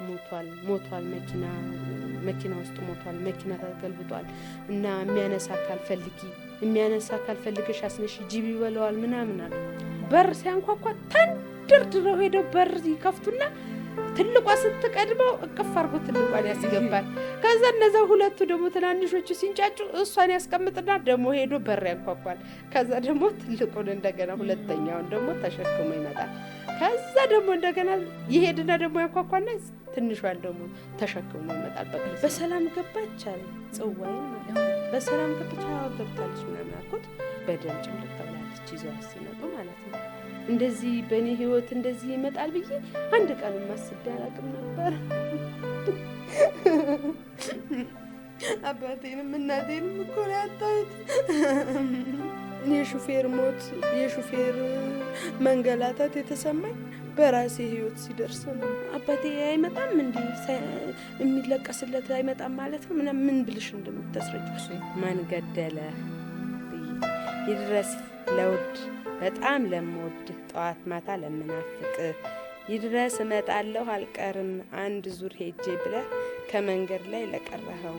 ሞቷል መኪና ውስጥ ሞቷል መኪና ተገልብጧል እና የሚያነሳ አካል ፈልገሽ አስነሽ ጂቢ ይበለዋል ምናምን አለ በር ሲያንኳኳ ተንደርድረው ሄደው በር ይከፍቱና ትልቋ ስትቀድመው እቅፍ አርጎ ትልቋን ያስገባል ከዛ እነዛ ሁለቱ ደግሞ ትናንሾቹ ሲንጫጩ እሷን ያስቀምጥና ደግሞ ሄዶ በር ያንኳኳል ከዛ ደግሞ ትልቁን እንደገና ሁለተኛውን ደግሞ ተሸክሞ ይመጣል ከዛ ደግሞ እንደገና ይሄድና ደግሞ ያንኳኳና ትንሿን ደግሞ ተሸክሞ ይመጣል በሰላም ገባች አለ ጽዋይ በሰላም ገብታለች ምናምን አልኩት በደም ጭምር ተብላለች ይዘው ሲመጡ ማለት ነው እንደዚህ በእኔ ህይወት እንደዚህ ይመጣል ብዬ አንድ ቀን ማስብ ያላቅም ነበር አባቴንም እናቴንም እኮ ነው ያጣሁት የሹፌር ሞት የሹፌር መንገላታት የተሰማኝ በራሴ ህይወት ሲደርስ ነው አባቴ አይመጣም እንዴ የሚለቀስለት አይመጣም ማለት ነው ምን ብልሽ እንደምታስረጅ ማን ገደለ ይድረስ ለውድ በጣም ለምወድ ጧት ማታ ለምናፍቅ ይድረስ እመጣለሁ አልቀርም አንድ ዙር ሄጄ ብለህ ከመንገድ ላይ ለቀረኸው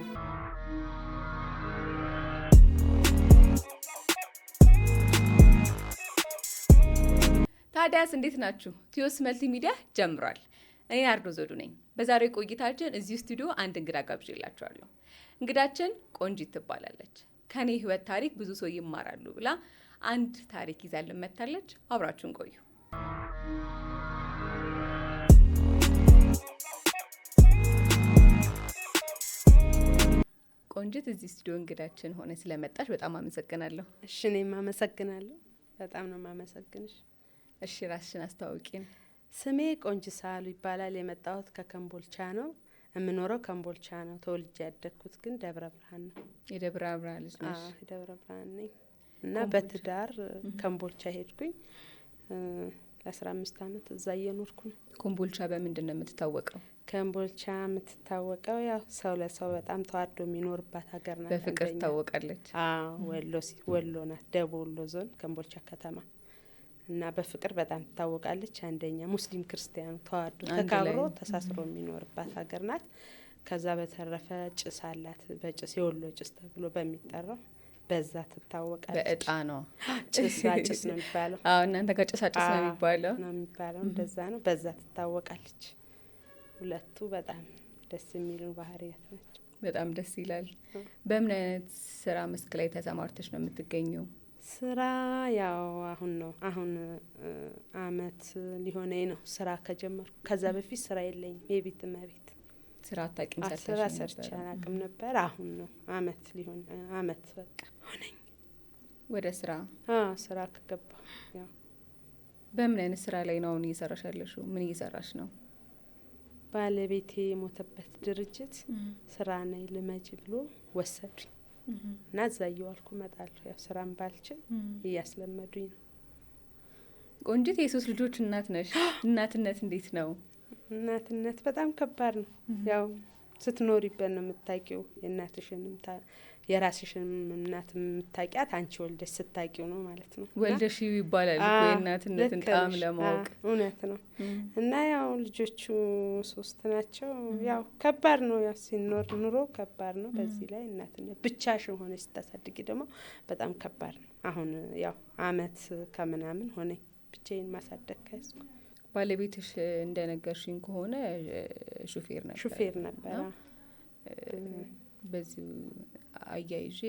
ታዲያስ እንዴት ናችሁ? ቲዮስ መልቲሚዲያ ጀምሯል። እኔ አርዶ ዘውዱ ነኝ። በዛሬው ቆይታችን እዚህ ስቱዲዮ አንድ እንግዳ ጋብዤላችኋለሁ። እንግዳችን ቆንጂት ትባላለች። ከኔ ህይወት ታሪክ ብዙ ሰው ይማራሉ ብላ አንድ ታሪክ ይዛልን መጥታለች። አብራችሁን ቆዩ። ቆንጂት እዚህ ስቱዲዮ እንግዳችን ሆነ ስለመጣሽ በጣም አመሰግናለሁ። እሺ እኔም አመሰግናለሁ። በጣም ነው ማመሰግንሽ። እሺ ራስሽን አስተዋውቂን። ስሜ ቆንጂት ሳህሉ ይባላል። የመጣሁት ከከምቦልቻ ነው። የምኖረው ከምቦልቻ ነው። ተወልጄ ያደግኩት ግን ደብረ ብርሃን ነው። የደብረ ብርሃን ልጅ ነሽ? አዎ የደብረ ብርሃን ነኝ እና በትዳር ከምቦልቻ ሄድኩኝ። ለ15 አመት እዛ እየኖርኩ ነው። ከምቦልቻ በምንድን ነው የምትታወቀው? ከምቦልቻ የምትታወቀው ያው ሰው ለሰው በጣም ተዋዶ የሚኖርባት ሀገር ናት። በፍቅር ትታወቃለች። አዎ ወሎ ናት። ደቡብ ወሎ ዞን ከምቦልቻ ከተማ እና በፍቅር በጣም ትታወቃለች። አንደኛ ሙስሊም ክርስቲያኑ ተዋዶ ተካብሮ ተሳስሮ የሚኖርባት ሀገር ናት። ከዛ በተረፈ ጭስ አላት። በጭስ የወሎ ጭስ ተብሎ በሚጠራው በዛ ትታወቃለች። በእጣ ነው ጭስ ነው የሚባለው። አዎ እናንተ ጋር ጭስ ነው የሚባለው እንደዛ ነው። በዛ ትታወቃለች። ሁለቱ በጣም ደስ የሚሉ ባህሪያት ናቸው። በጣም ደስ ይላል። በምን አይነት ስራ መስክ ላይ ተሰማርተሽ ነው የምትገኘው? ስራ ያው አሁን አመት ሊሆነኝ ነው ስራ ከጀመርኩ። ከዛ በፊት ስራ የለኝም። የቤት እመቤት ስራ አታውቂም? ስራ ሰርቼ አላውቅም ነበር። አሁን ነው አመት በቃ ሆነኝ ወደ ስራ ስራ ከገባሁ። ያው በምን አይነት ስራ ላይ ነው አሁን እየሰራሽ ያለሽው? ምን እየሰራሽ ነው? ባለቤቴ የሞተበት ድርጅት ስራ ነይ ልመጂ ብሎ ወሰዱኝ እና እዛ እየዋልኩ እመጣለሁ። ያው ስራም ባልችል እያስለመዱኝ ነው። ቆንጂት የሶስት ልጆች እናት ነሽ። እናትነት እንዴት ነው? እናትነት በጣም ከባድ ነው። ያው ስትኖሪበት ነው የምታውቂው። የእናትሽንም የራስሽንም እናት የምታውቂያት አንቺ ወልደሽ ስታውቂው ነው ማለት ነው። ወልደሽ ይባላል እኮ የእናትነትን ጣም ለማወቅ። እውነት ነው። እና ያው ልጆቹ 3 ናቸው። ያው ከባድ ነው። ያው ሲኖር ኑሮ ከባድ ነው። በዚህ ላይ እናትነት ብቻሽን ሆነሽ ስታሳድጊ ደግሞ በጣም ከባድ ነው። አሁን ያው አመት ከምናምን ሆነኝ ብቻዬን ማሳደግ ከያዝኩ። ባለቤትሽ እንደነገርሽኝ ከሆነ ሹፌር ነበር። በዚህ አያይዤ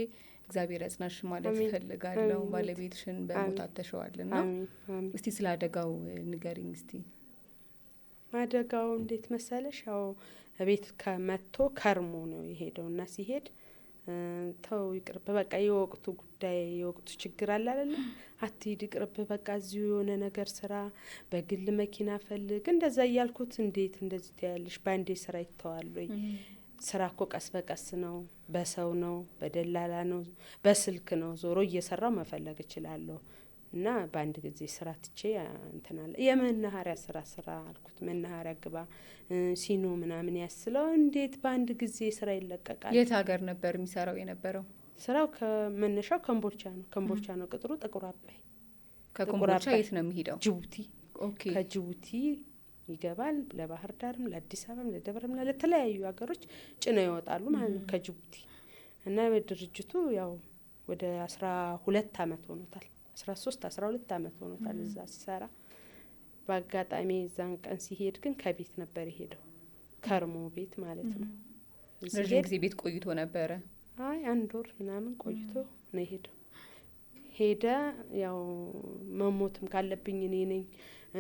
እግዚአብሔር ያጽናሽ ማለት እፈልጋለሁ። ባለቤትሽን በሞት አጥተሽዋልና እስቲ ስለ አደጋው ንገሪኝ እስቲ። አደጋው እንዴት መሰለሽ? ያው ቤት ከመቶ ከርሞ ነው የሄደውና ሲሄድ ተው ይቅርብ በቃ የወቅቱ ጉዳይ የወቅቱ ችግር አለ አይደል? አትሂድ ይቅርብ በቃ እዚሁ የሆነ ነገር ስራ፣ በግል መኪና ፈልግ እንደዛ እያልኩት እንዴት እንደዚህ ትያለሽ? ባንዴ ስራ ይተዋል ወይ? ስራ እኮ ቀስ በቀስ ነው፣ በሰው ነው፣ በደላላ ነው፣ በስልክ ነው። ዞሮ እየሰራው መፈለግ እችላለሁ እና በአንድ ጊዜ ስራ ትቼ እንትናለ የመናኸሪያ ስራ አልኩት። መናኸሪያ ግባ ሲኖ ምናምን ያስለው እንዴት በአንድ ጊዜ ስራ ይለቀቃል? የት ሀገር ነበር የሚሰራው የነበረው? ስራው ከመነሻው ከምቦልቻ ነው። ከምቦልቻ ነው ቅጥሩ ጥቁር አባይ። ከኮምቦልቻ የት ነው የሚሄደው? ጅቡቲ። ኦኬ። ከጅቡቲ ይገባል። ለባህር ዳርም ለአዲስ አበባም ለደብረም ለተለያዩ ሀገሮች ጭነው ይወጣሉ ማለት ነው ከጅቡቲ። እና በድርጅቱ ያው ወደ 12 አመት ሆኖታል። 13 12 አመት ሆኖታል እዛ ሲሰራ። በአጋጣሚ እዛን ቀን ሲሄድ ግን ከቤት ነበር የሄደው፣ ከርሞ ቤት ማለት ነው። ረጅም ጊዜ ቤት ቆይቶ ነበረ። አይ 1 ወር ምናምን ቆይቶ ነው የሄደው። ሄደ። ያው መሞትም ካለብኝ እኔ ነኝ፣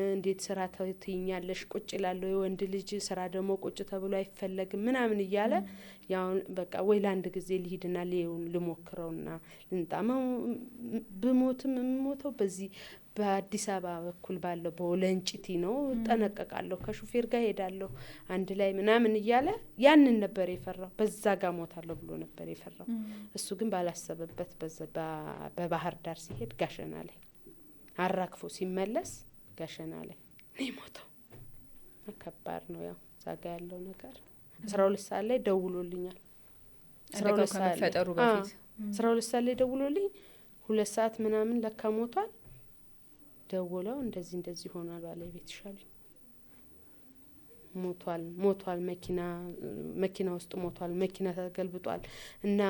እንዴት ስራ ትይኛለሽ? ቁጭ ላለሁ የወንድ ልጅ ስራ ደግሞ ቁጭ ተብሎ አይፈለግም ምናምን እያለ ያው በቃ ወይ ለአንድ ጊዜ ልሂድና ልሞክረውና ልንጣመው ብሞትም የምሞተው በዚህ በአዲስ አበባ በኩል ባለው በወለንጭቲ ነው፣ ጠነቀቃለሁ፣ ከሹፌር ጋር ሄዳለሁ አንድ ላይ ምናምን እያለ ያንን ነበር የፈራው። በዛ ጋር ሞታለሁ ብሎ ነበር የፈራው። እሱ ግን ባላሰበበት በባህር ዳር ሲሄድ ጋሸና ላይ አራክፎ ሲመለስ ጋሸና ላይ ነው የሞተው። ከባድ ነው ያው ዛጋ ያለው ነገር። 12 ሰዓት ላይ ደውሎልኛል። 12 ሰዓት ከመፈጠሩ በፊት 12 ሰዓት ላይ ደውሎልኝ 2 ሰዓት ምናምን ለካ ሞቷል። ደውለው እንደዚህ ሆኗል ባለቤት ይሻል ሞቷል፣ መኪና ውስጥ ሞቷል፣ መኪና ተገልብጧል እና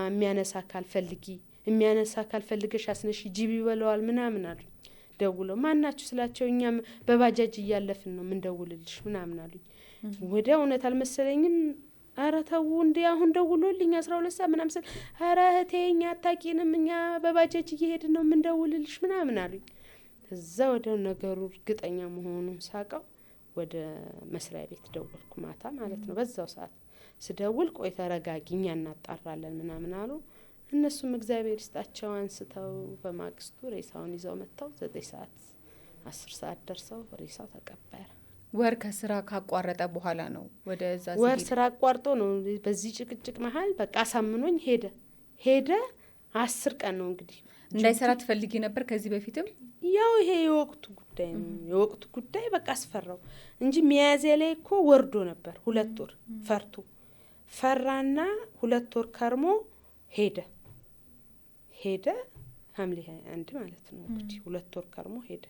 የሚያነሳ ካልፈልገሽ አስነሽ ጂቢ ይበለዋል ምናምን አሉ። ደውለው ማናችሁ ስላቸው እኛም በባጃጅ እያለፍን ነው ምን ደውልልሽ ምናምን አሉኝ። ወደ እውነት አልመሰለኝም። አረ ተው እንዴ አሁን ደውሎልኝ 12 ሰዓት ምናምን ስል አረ እህቴ እኛ አታቂንም እኛ በባጃጅ እየሄድን ነው ምን ደውልልሽ ምናምን አሉኝ። እዛ ወደው ነገሩ እርግጠኛ መሆኑን ሳቀው ወደ መስሪያ ቤት ደወልኩ፣ ማታ ማለት ነው። በዛው ሰዓት ስደውል ቆይ ተረጋጊ እኛ እናጣራለን ምናምን አሉ። እነሱም እግዚአብሔር ይስጣቸው አንስተው በማግስቱ ሬሳውን ይዘው መጥተው 9 ሰዓት 10 ሰዓት ደርሰው ሬሳው ተቀበረ። ወር ከስራ ካቋረጠ በኋላ ነው ወደዛ ሲሄድ። ወር ስራ አቋርጦ ነው በዚህ ጭቅጭቅ መሀል በቃ አሳምኖኝ ሄደ 10 ቀን ነው እንግዲህ። እንዳይሰራ ትፈልጊ ነበር ከዚህ በፊትም? ያው ይሄ የወቅቱ ጉዳይ ነው። የወቅቱ ጉዳይ በቃ አስፈራው እንጂ ሚያዝያ ላይ እኮ ወርዶ ነበር 2 ወር ፈራና 2 ወር ከርሞ ሄደ ሐምሌ 21 ማለት ነው እንግዲህ 2 ወር ከርሞ ሄደ።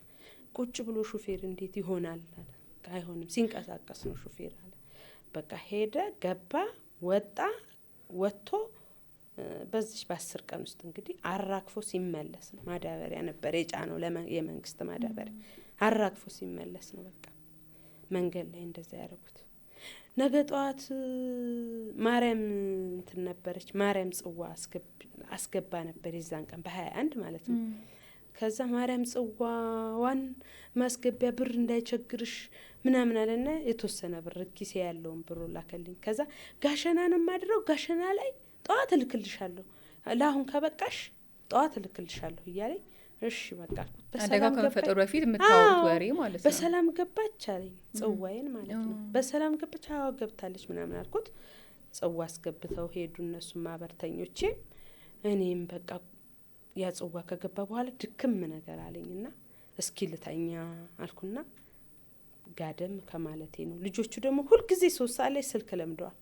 ቁጭ ብሎ ሹፌር እንዴት ይሆናል አለ። አይሆንም ሲንቀሳቀስ ነው ሹፌር አለ። በቃ ሄደ፣ ገባ፣ ወጥቶ በዚህ በ10 ቀን ውስጥ እንግዲህ አራክፎ ሲመለስ ነው። ማዳበሪያ ነበር የጫነው የመንግስት ማዳበሪያ። አራክፎ ሲመለስ ነው በቃ መንገድ ላይ እንደዛ ያደረጉት። ነገ ጠዋት ማርያም እንትን ነበረች፣ ማርያም ጽዋ አስገባ ነበር የዛን ቀን በ21 ማለት ነው። ከዛ ማርያም ጽዋዋን ማስገቢያ ብር እንዳይቸግርሽ ምናምን አለና የተወሰነ ብር ኪሴ ያለውን ብር ላከልኝ። ከዛ ጋሸናንም ማድረው ጋሸና ላይ ጠዋት እልክልሻለሁ፣ ለአሁን ከበቃሽ ጠዋት እልክልሻለሁ እያለኝ እሺ በቃ አደጋው ከመፈጠሩ በፊት የምታወሩት ወሬ ማለት ነው። በሰላም ገባች አለኝ ጽዋዬን ማለት ነው። በሰላም ገባች? አዎ ገብታለች ምናምን አልኩት። ጽዋ አስገብተው ሄዱ እነሱ ማህበርተኞቼ። እኔም በቃ ያ ጽዋ ከገባ በኋላ ድክም ነገር አለኝና እስኪ ልተኛ አልኩና ጋደም ከማለቴ ነው። ልጆቹ ደግሞ ሁልጊዜ 3 ሰዓት ላይ ስልክ ለምደዋል።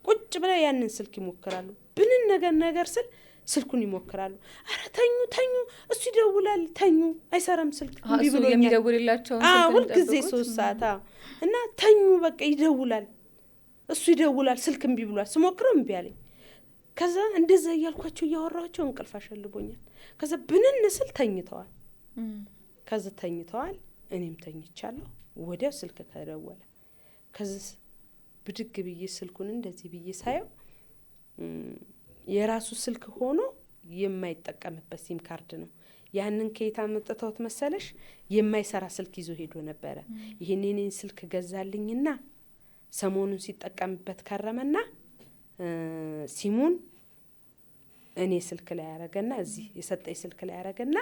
ቁጭ ብለው ያንን ስልክ ይሞክራሉ። ብንን ነገር ስል ስልኩን ይሞክራሉ። አረ ተኙ እሱ ይደውላል፣ ተኙ አይሰራም ስልክ እንቢ ብሎ የሚደውልላቸው ሁልጊዜ 3 ሰዓት እና ተኙ በቃ ይደውላል፣ እሱ ይደውላል፣ ስልክ እንቢ ብሏል። ስሞክረው እንቢ አለኝ። ከዛ እንደዛ እያልኳቸው እያወራቸው እንቅልፍ አሸልቦኛል። ከዛ ብንን ስል ተኝተዋል። እኔም ተኝቻለሁ። ወዲያው ስልክ ተደወለ። ከዛ ብድግ ብዬ ስልኩን እንደዚህ ብዬ ሳየው የራሱ ስልክ ሆኖ የማይጠቀምበት ሲም ካርድ ነው። ያንን ከየት አመጣሁት መሰለሽ? የማይሰራ ስልክ ይዞ ሄዶ ነበረ። ይሄንን ስልክ ገዛልኝና ሰሞኑን ሲጠቀምበት ከረመና ሲሙን እኔ ስልክ ላይ ያረገና እዚህ የሰጠኝ ስልክ ላይ ያረገና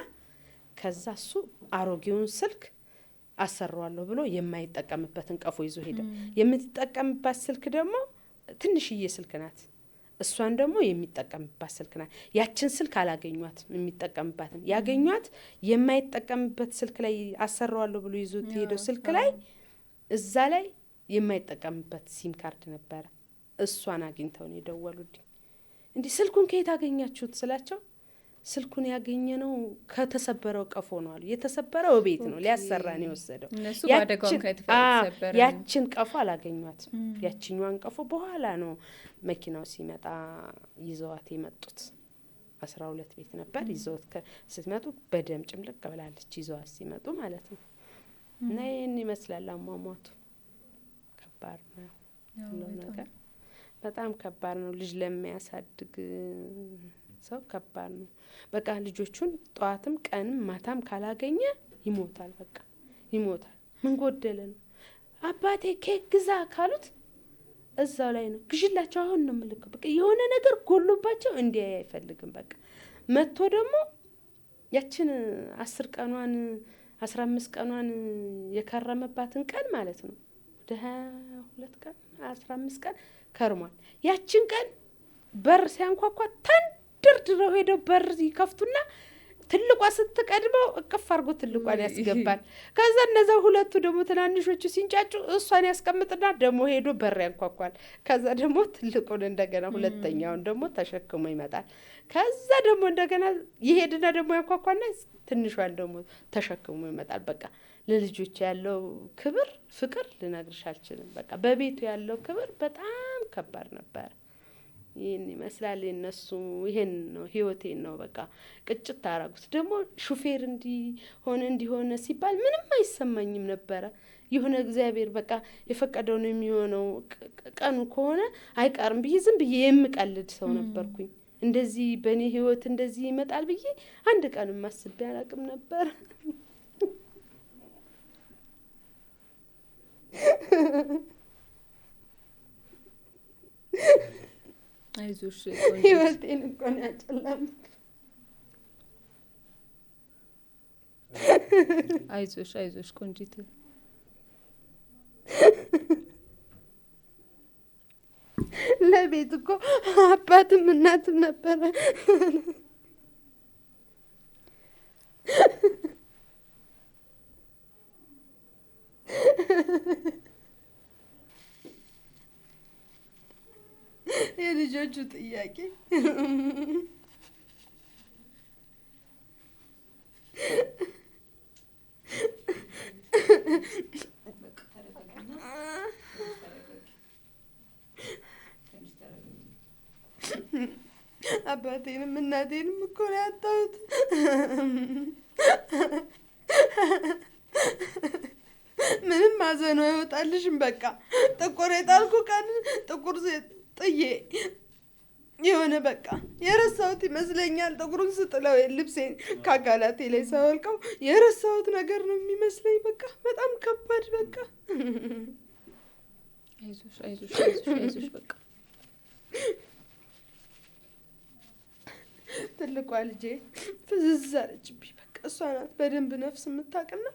ከዛ እሱ አሮጌውን ስልክ አሰራዋለሁ ብሎ የማይጠቀምበትን ቀፎ ይዞ ሄደ። የምትጠቀምባት ስልክ ደግሞ ትንሽዬ ስልክ ናት። እሷን ደግሞ የሚጠቀምባት ስልክ ናት። ያችን ስልክ አላገኟት። የሚጠቀምባትን ያገኟት የማይጠቀምበት ስልክ ላይ አሰራዋለሁ ብሎ ይዞ ሄደው ስልክ ላይ እዛ ላይ የማይጠቀምበት ሲም ካርድ ነበረ። እሷን አግኝተው ነው የደወሉልኝ። እንዲህ ስልኩን ከየት አገኛችሁት ስላቸው ስልኩን ያገኘነው ከተሰበረው ቀፎ ነው አሉ። የተሰበረው ቤት ነው ሊያሰራን የወሰደው። እነሱ ባደጋው ከተሰበረ ያችን ቀፎ አላገኟትም። ያችኛዋን ቀፎ በኋላ ነው መኪናው ሲመጣ ይዘዋት የመጡት። 12 ቤት ነበር ይዘውት ስትመጡ በደም ጭምልቅ ብላለች ይዘዋት ሲመጡ ማለት ነው። እና ይሄን ይመስላል አሟሟቱ። ከባድ ነው ያለው ነገር፣ በጣም ከባድ ነው። ልጅ ለሚያሳድግ ሰው ከባድ ነው። በቃ ልጆቹን ጠዋትም ቀንም ማታም ካላገኘ ይሞታል። በቃ ይሞታል። ምን ጎደለ ነው አባቴ ኬክ ግዛ ካሉት እዛው ላይ ነው ግዢላቸው አሁን ነው የምልከው። በቃ የሆነ ነገር ጎሎባቸው እንዲህ አይፈልግም። በቃ መጥቶ ደግሞ ያችን 10 ቀኗን 15 ቀኗን የከረመባትን ቀን ማለት ነው ወደ 22 ቀን 15 ቀን ከርሟል። ያችን ቀን በር ሲያንኳኳ ተንደርድረው ሄደው በር ይከፍቱና ትልቋ ስትቀድመው እቅፍ አድርጎ ትልቋን ያስገባል። ከዛ እነዛ ሁለቱ ደግሞ ትናንሾቹ ሲንጫጩ እሷን ያስቀምጥና ደግሞ ሄዶ በር ያንኳኳል። ከዛ ደግሞ ትልቁን እንደገና ሁለተኛውን ደግሞ ተሸክሞ ይመጣል። ከዛ ደግሞ እንደገና ይሄድና ደግሞ ያንኳኳና ትንሿን ደግሞ ተሸክሞ ይመጣል። በቃ ለልጆች ያለው ክብር ፍቅር ልነግርሽ አልችልም። በቃ በቤቱ ያለው ክብር በጣም ከባድ ነበር። ይሄን ይመስላል የነሱ። ይሄን ነው ህይወቴን ነው በቃ ቅጭት አደረጉት። ደግሞ ሹፌር እንዲሆነ ሲባል ምንም አይሰማኝም ነበረ። የሆነ እግዚአብሔር በቃ የፈቀደው ነው የሚሆነው፣ ቀኑ ከሆነ አይቀርም ብዬ ዝም ብዬ የምቀልድ ሰው ነበርኩኝ። እንደዚህ በእኔ ህይወት እንደዚህ ይመጣል ብዬ አንድ ቀንም አስቤ አላውቅም ነበር። አይዞሽ ህይወቴን እኮ ነው ያጨለመው። አይዞሽ ቆንጂት። ለቤት እኮ አባትም እናትም ነበረ። የልጆቹ ጥያቄ አባቴንም እናቴንም እኮ ነው ያጣሁት። ምንም ማዘኑ አይወጣልሽም። በቃ ጥቁር የጣልኩ ቀን ጥቁር ጥዬ የሆነ በቃ የረሳሁት ይመስለኛል። ጥቁሩን ስጥለው ልብሴን ከአካላቴ ላይ ሳወልቀው የረሳሁት ነገር ነው የሚመስለኝ። በቃ በጣም ከባድ። በቃ አይዞሽ በቃ ትልቋ ልጄ ፍዝዝ አለችብኝ። በቃ እሷ ናት በደንብ ነፍስ የምታውቅና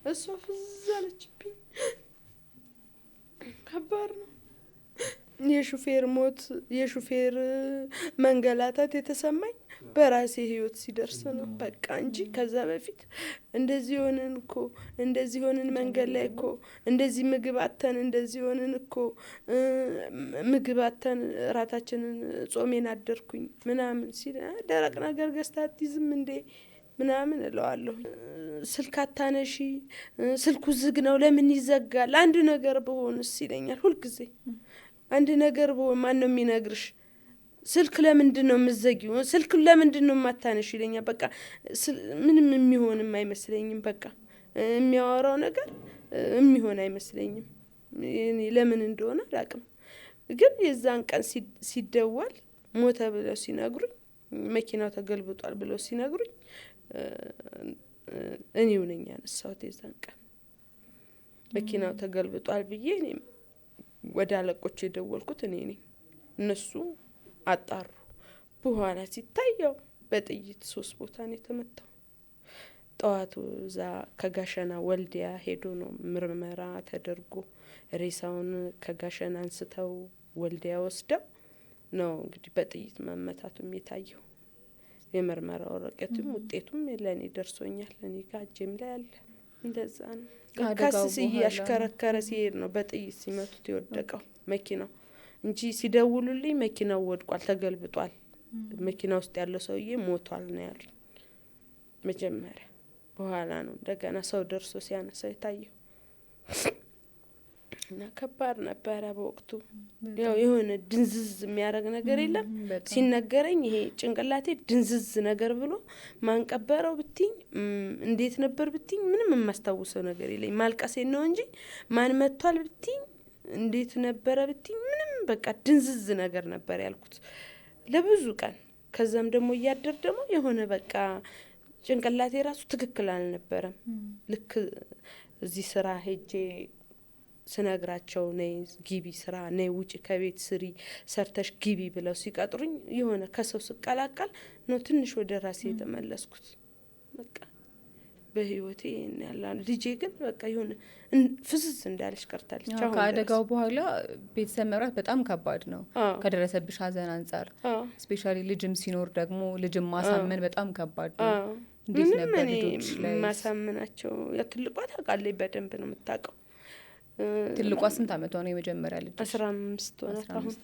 እሷ ፍዝዝ አለችብኝ። ከባድ ነው። የሹፌር ሞት የሹፌር መንገላታት የተሰማኝ በራሴ ህይወት ሲደርስ ነው በቃ እንጂ ከዛ በፊት እንደዚህ ሆነን እኮ እንደዚህ ሆነን መንገድ ላይ እኮ እንደዚህ ምግብ አተን እንደዚህ ሆነን እኮ ምግብ አተን ራታችንን ጾሜን አደርኩኝ ምናምን ሲል ደረቅ ነገር ገዝታ አትይዝም እንዴ ምናምን እለዋለሁ። ስልክ አታነሺ፣ ስልኩ ዝግ ነው ለምን ይዘጋል? አንድ ነገር በሆንስ ይለኛል ሁልጊዜ። አንድ ነገር በሆን ማን ነው የሚነግርሽ? ስልክ ለምንድን ነው የምትዘጊው? ስልክ ለምንድን ነው የማታነሺ ይለኛል። በቃ ምንም የሚሆንም አይመስለኝም። በቃ የሚያወራው ነገር የሚሆን አይመስለኝም። እኔ ለምን እንደሆነ አላውቅም። ግን የዛን ቀን ሲደወል ሞተ ብለው ሲነግሩኝ፣ መኪናው ተገልብጧል ብለው ሲነግሩኝ እኔው ነኝ ያነሳሁት። የዛን ቀን መኪናው ተገልብጧል ብዬ እኔም ወደ አለቆች የደወልኩት እኔ ነኝ። እነሱ አጣሩ። በኋላ ሲታየው በጥይት 3 ቦታ ነው የተመታው። ጠዋቱ እዛ ከጋሸና ወልዲያ ሄዶ ነው ምርመራ ተደርጎ ሬሳውን ከጋሸና አንስተው ወልዲያ ወስደው ነው እንግዲህ በጥይት መመታቱም የታየው። የምርመራ ወረቀቱም ውጤቱም ለኔ ደርሶኛል። ለኔ ጋጀም ላይ አለ። እንደዛ ነው። ካስስ ያሽከረከረ ሲሄድ ነው በጥይት ሲመቱት የወደቀው መኪናው እንጂ ሲደውሉልኝ መኪናው ወድቋል ተገልብጧል መኪና ውስጥ ያለው ሰውዬ ሞቷል ነው ያሉኝ መጀመሪያ። በኋላ ነው እንደገና ሰው ደርሶ ሲያነሳው የታየው። እና ከባድ ነበረ በወቅቱ። ያው የሆነ ድንዝዝ የሚያደርግ ነገር የለም ሲነገረኝ፣ ይሄ ጭንቅላቴ ድንዝዝ ነገር ብሎ ማንቀበረው ብትኝ እንዴት ነበር ብትኝ ምንም የማስታውሰው ነገር የለኝ። ማልቀሴን ነው እንጂ ማን መጥቷል ብትኝ እንዴት ነበረ ብትኝ ምንም በቃ ድንዝዝ ነገር ነበር ያልኩት ለብዙ ቀን። ከዛም ደግሞ እያደር ደግሞ የሆነ በቃ ጭንቅላቴ ራሱ ትክክል አልነበረም። ልክ እዚህ ስራ ሄጄ ስነግራቸው ነይ ግቢ ስራ ነይ ውጪ ከቤት ስሪ ሰርተሽ ግቢ ብለው ሲቀጥሩኝ የሆነ ከሰው ስቀላቀል ነው ትንሽ ወደ ራሴ የተመለስኩት። በቃ በህይወቴ ያላል ልጄ ግን በቃ የሆነ ፍዝዝ እንዳለች ቀርታለች። አሁን ከአደጋው በኋላ ቤተሰብ መምራት በጣም ከባድ ነው ከደረሰብሽ ሀዘን አንጻር። ስፔሻሊ ልጅም ሲኖር ደግሞ ልጅም ማሳመን በጣም ከባድ ነው። እንዴት ነበር ልጆች ላይ ማሳመናቸው? ትልቋ ታውቃለች በደንብ ነው የምታውቀው። ትልቋ ስንት አመቷ ነው የመጀመሪያ ልጅ? 15 ሆናት አሁን።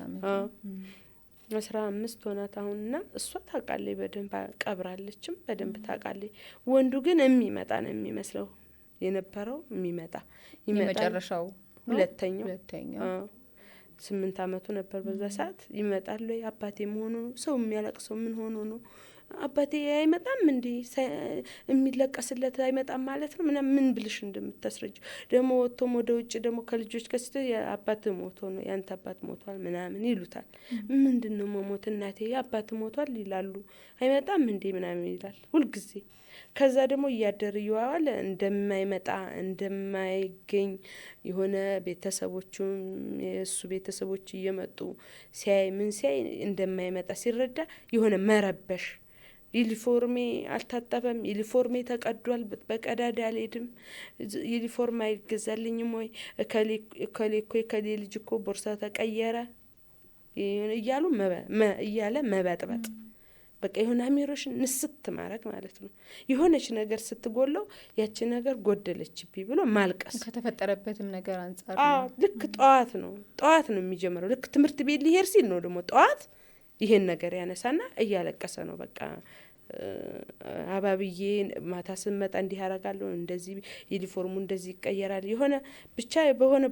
15 ሆናት አሁን። እና እሷ ታውቃለች በደንብ ቀብራለችም በደንብ ታውቃለች። ወንዱ ግን የሚመጣ ነው የሚመስለው የነበረው የሚመጣ የመጨረሻው ሁለተኛው 8 አመቱ ነበር በዛ ሰዓት። ይመጣል ወይ አባቴ መሆኑ ነው ሰው የሚያለቅሰው ምን ሆኖ ነው አባቴ አይመጣም እንዴ የሚለቀስለት አይመጣም ማለት ነው ምናምን ምን ብልሽ እንደምታስረጁ ደግሞ ወጥቶም ወደ ውጭ ደግሞ ከልጆች ከስተ አባት ሞቶ ነው ያንተ አባት ሞቷል ምናምን ይሉታል። ምንድነው መሞት እናቴ አባት ሞቷል ይላሉ። አይመጣም እንዴ ምናምን ይላል ሁሉ ጊዜ። ከዛ ደግሞ እያደር ይዋዋል እንደማይመጣ እንደማይገኝ የሆነ ቤተሰቦቹም የሱ ቤተሰቦች እየመጡ ሲያይ ምን ሲያይ እንደማይመጣ ሲረዳ የሆነ መረበሽ። ዩኒፎርሜ አልታጠበም፣ ዩኒፎርሜ ተቀዷል፣ በቀዳዳ አልሄድም፣ ዩኒፎርም አይገዛልኝም ወይ ከሌ ልጅ እኮ ቦርሳ ተቀየረ እያሉ እያለ መበጥበጥ። በቃ የሆነ አሚሮሽን ንስት ማድረግ ማለት ነው። የሆነች ነገር ስትጎለው ያቺ ነገር ጎደለችብኝ ብሎ ማልቀስ ከተፈጠረበትም ነገር አንጻር። ልክ ጠዋት ነው የሚጀምረው። ልክ ትምህርት ቤት ሊሄድ ሲል ነው ደግሞ ጠዋት ይሄን ነገር ያነሳና እያለቀሰ ነው በቃ አባብዬ ማታ ስመጣ እንዲህ ያረጋለሁ እንደዚህ ዩኒፎርሙ እንደዚህ ይቀየራል። የሆነ ብቻ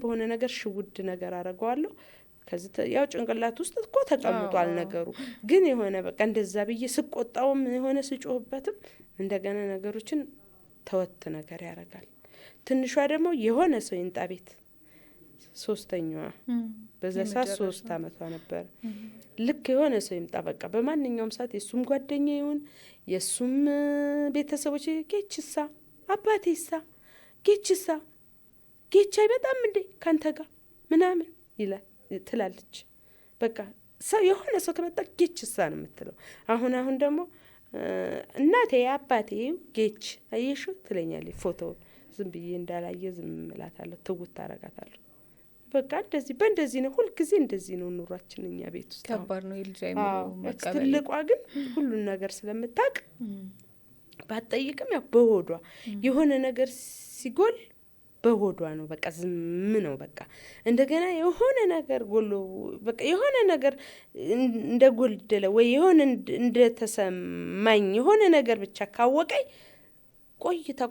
በሆነ ነገር ሽውድ ነገር አረጋዋለሁ። ከዚህ ያው ጭንቅላት ውስጥ እኮ ተቀምጧል ነገሩ። ግን የሆነ በቃ እንደዛ ብዬ ስቆጣውም የሆነ ስጮህበትም እንደገና ነገሮችን ተወት ነገር ያረጋል። ትንሿ ደግሞ የሆነ ሰው ይንጣ ቤት ሶስተኛዋ በዛ ሰዓት 3 አመቷ ነበር። ልክ የሆነ ሰው ይምጣ በቃ በማንኛውም ሰዓት የሱም ጓደኛ ይሁን የሱም ቤተሰቦች ጌችሳ አባቴሳ ጌችሳ ጌች አይመጣም እንዴ ካንተ ጋር ምናምን ይላል ትላለች። በቃ ሰው የሆነ ሰው ከመጣ ጌችሳ ነው የምትለው። አሁን ደግሞ እናቴ አባቴ ጌች አየሹ ትለኛለች። ፎቶውን ዝም ብዬ እንዳላየ ዝም እላታለሁ፣ ትውት ታረጋታለሁ። በቃ በእንደዚህ ነው ሁልጊዜ እንደዚህ ነው ኑሯችን እኛ ቤት ውስጥ። ከባድ ነው የልጅ አይምሮ መቀበል። ትልቋ ግን ሁሉን ነገር ስለምታውቅ ባትጠይቅም ያው በሆዷ የሆነ ነገር ሲጎል በሆዷ ነው በቃ ዝም ነው በቃ። እንደገና የሆነ ነገር ጎሎ በቃ የሆነ ነገር እንደጎልደለ ወይ የሆነ እንደተሰማኝ የሆነ ነገር ብቻ ካወቀኝ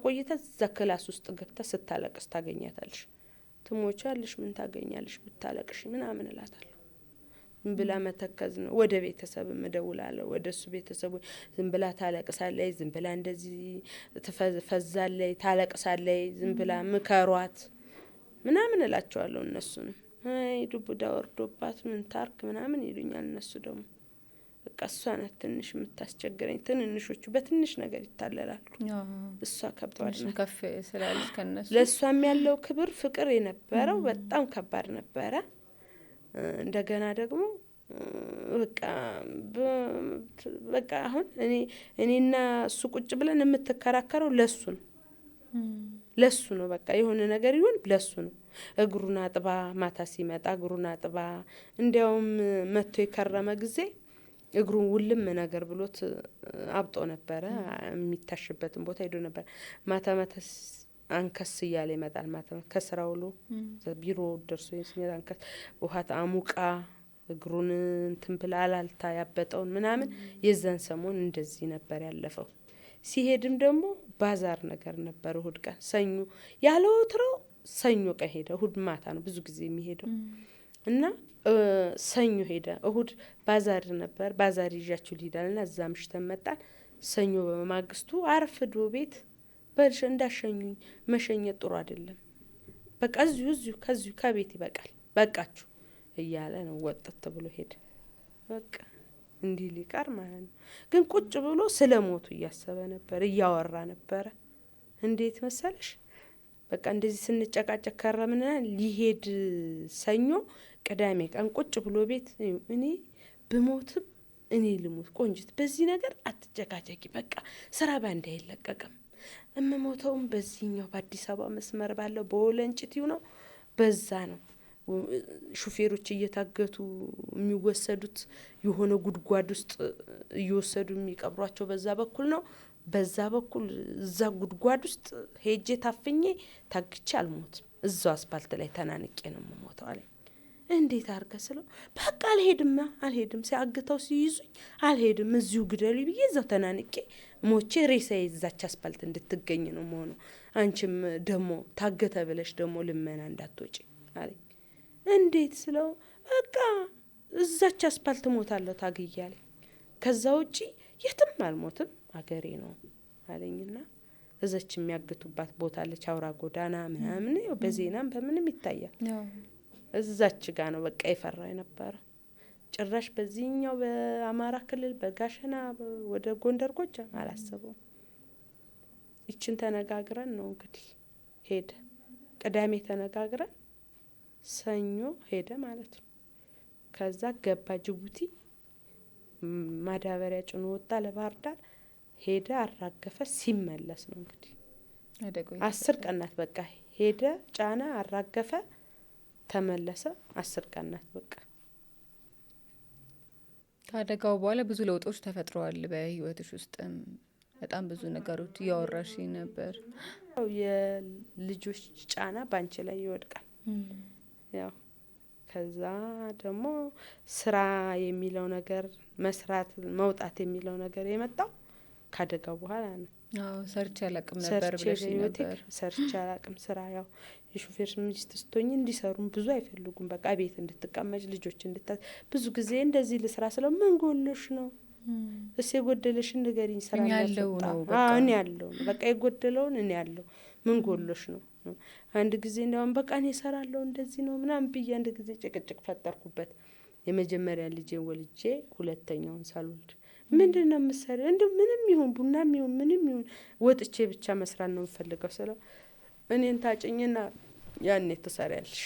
ቆይታ እዛ ክላስ ውስጥ ገብታ ስታለቅስ ታገኛታለሽ። ትሞቻለሽ ምን ታገኛለሽ ብታለቅሽ ምናምን እላታለሁ። ዝም ብላ መተከዝ ነው። ወደ ቤተሰብ እደውላለሁ። ወደ እሱ ቤተሰብ ዝም ብላ ታለቅሳለች፣ ዝም ብላ እንደዚህ ትፈዛለች፣ ታለቅሳለች፣ ዝም ብላ ምከሯት ምናምን እላቸዋለሁ። እነሱንም አይ ዱብዳ ወርዶባት ምን ታርክ ምናምን ይሉኛል። እነሱ ደግሞ በቃ እሷ ናት ትንሽ የምታስቸግረኝ። ትንንሾቹ በትንሽ ነገር ይታለላሉ። እሷ ከባድ ነው ከፍ ስላለች ከነሱ ለእሷም ያለው ክብር ፍቅር የነበረው በጣም ከባድ ነበረ። እንደገና ደግሞ በቃ አሁን እኔና እሱ ቁጭ ብለን የምትከራከረው ለሱ ነው በቃ የሆነ ነገር ይሁን ለሱ ነው። እግሩን አጥባ ማታ ሲመጣ እግሩን አጥባ እንዲያውም መጥቶ የከረመ ጊዜ እግሩን ውልም ነገር ብሎት አብጦ ነበረ። የሚታሽበትን ቦታ ሄዶ ነበር። ማታ አንከስ እያለ ይመጣል። ማታ ከስራ ውሎ ቢሮ ደርሶ ሲመጣ አንከስ ውሃ አሙቃ እግሩን እንትን ብላላልታ ያበጠውን ምናምን የዛን ሰሞን እንደዚህ ነበር ያለፈው። ሲሄድም ደግሞ ባዛር ነገር ነበር እሁድ ቀን ሰኞ ያለ ወትሮ ሰኞ ቀን ሄደ። እሁድ ማታ ነው ብዙ ጊዜ የሚሄደው እና ሰኞ ሄደ። እሁድ ባዛር ነበር። ባዛር ይዣችሁ ሊዳልና እዛ ምሽተን መጣን። ሰኞ በማግስቱ አርፍዶ ቤት በልሽ እንዳሸኙኝ መሸኘት ጥሩ አይደለም፣ በቃ እዚሁ ከቤት ይበቃል በቃችሁ እያለ ነው ወጥት ብሎ ሄደ። በቃ እንዲህ ሊቀር ማለት ነው። ግን ቁጭ ብሎ ስለ ሞቱ እያሰበ ነበር፣ እያወራ ነበረ። እንዴት መሰለሽ በቃ እንደዚህ ስንጨቃጨቅ ከረምና ሊሄድ ሰኞ ቅዳሜ ቀን ቁጭ ብሎ ቤት እኔ ብሞትም እኔ ልሞት ቆንጅት በዚህ ነገር አትጨቃጨቂ፣ በቃ ስራ ባንዴ አይለቀቅም፣ እምሞተውም በዚህኛው በአዲስ አበባ መስመር ባለው በወለንጭቲው ነው፣ በዛ ነው ሹፌሮች እየታገቱ የሚወሰዱት የሆነ ጉድጓድ ውስጥ እየወሰዱ የሚቀብሯቸው በዛ በኩል ነው። በዛ በኩል እዛ ጉድጓድ ውስጥ ሄጄ ታፍኜ ታግቼ አልሞትም፣ እዛው አስፓልት ላይ ተናንቄ ነው የምሞተው አለኝ። እንዴት አርገ ስለው በቃ አልሄድም ሲያግተው ሲይዙኝ አልሄድም፣ እዚሁ ግደሉ ብዬ እዛው ተናንቄ ሞቼ ሬሳዬ እዛች አስፓልት እንድትገኝ ነው መሆኑ፣ አንቺም ደግሞ ታገተ ብለሽ ደግሞ ልመና እንዳትወጪ አለኝ። እንዴት ስለው በቃ እዛች አስፓልት ሞታለሁ ታግያለኝ፣ ከዛ ውጪ የትም አልሞትም አገሬ ነው አለኝና እዛች የሚያግቱባት ቦታ አለች አውራ ጎዳና ምናምን በዜናም በምንም ይታያል። እዛች ጋ ነው በቃ የፈራው የነበረው። ጭራሽ በዚህኛው በአማራ ክልል በጋሸና ወደ ጎንደር ጎጃም አላሰበውም። ይችን ተነጋግረን ነው እንግዲህ ሄደ። ቅዳሜ ተነጋግረን ሰኞ ሄደ ማለት ነው። ከዛ ገባ ጅቡቲ፣ ማዳበሪያ ጭኖ ወጣ ለባህር ዳር ሄደ፣ አራገፈ። ሲመለስ ነው እንግዲህ 10 ቀናት በቃ ሄደ፣ ጫና፣ አራገፈ፣ ተመለሰ። 10 ቀናት በቃ። ከአደጋው በኋላ ብዙ ለውጦች ተፈጥረዋል በህይወትሽ ውስጥም በጣም ብዙ ነገሮች እያወራሽ ነበር። የልጆች ጫና ባንቺ ላይ ይወድቃል። ያው ከዛ ደግሞ ስራ የሚለው ነገር መስራት መውጣት የሚለው ነገር የመጣው ካደጋው በኋላ ነው። ሰርቼ አላቅም ነበር ብለሽ ነበር። ሰርቼ አላቅም ስራ ያው የሹፌር ሚስት ስትሆኝ እንዲሰሩም ብዙ አይፈልጉም። በቃ ቤት እንድትቀመጭ ልጆች ብዙ ጊዜ እንደዚህ ልስራ ስለው ምን ጎሎሽ ነው እስ የጎደለሽን ንገሪኝ፣ ስራ ያለው ነው እኔ ያለው ነው በቃ የጎደለውን እኔ ያለው ምን ጎሎሽ ነው። አንድ ጊዜ እንደውም በቃ እኔ እሰራለሁ እንደዚህ ነው ምናምን ብዬ አንድ ጊዜ ጭቅጭቅ ፈጠርኩበት። የመጀመሪያ ልጄን ወልጄ ሁለተኛውን ሳልወልድ ምንድነው የምትሰሪው? እንዴ ምንም ይሁን ቡናም ይሁን ምንም ይሁን ወጥቼ ብቻ መስራት ነው የምፈልገው ስለው እኔን ታጭኝና ያኔ ትሰሪያለሽ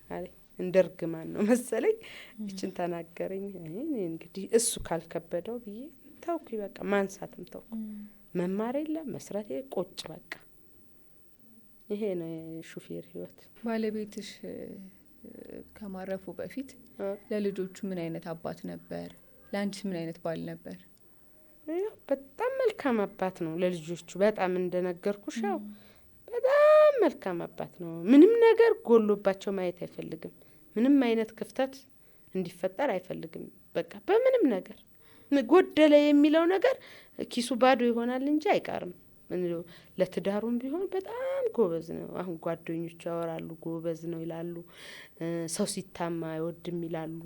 አለኝ። እንደርግማን ነው መሰለኝ እችን ተናገረኝ። እኔ እንግዲህ እሱ ካልከበደው ብዬ ተውኩኝ። በቃ ማንሳትም ተውኩ። መማር የለም መስራት ቁጭ በቃ ይሄ ነው የሹፌር ህይወት። ባለቤትሽ ከማረፉ በፊት ለልጆቹ ምን አይነት አባት ነበር? ለአንቺስ ምን አይነት ባል ነበር? ያው በጣም መልካም አባት ነው ለልጆቹ። በጣም እንደነገርኩሽ ያው በጣም መልካም አባት ነው። ምንም ነገር ጎሎባቸው ማየት አይፈልግም። ምንም አይነት ክፍተት እንዲፈጠር አይፈልግም። በቃ በምንም ነገር ጎደለ የሚለው ነገር ኪሱ ባዶ ይሆናል እንጂ አይቀርም። ለትዳሩም ቢሆን በጣም ጎበዝ ነው። አሁን ጓደኞቹ ያወራሉ ጎበዝ ነው ይላሉ። ሰው ሲታማ አይወድም ይላሉ።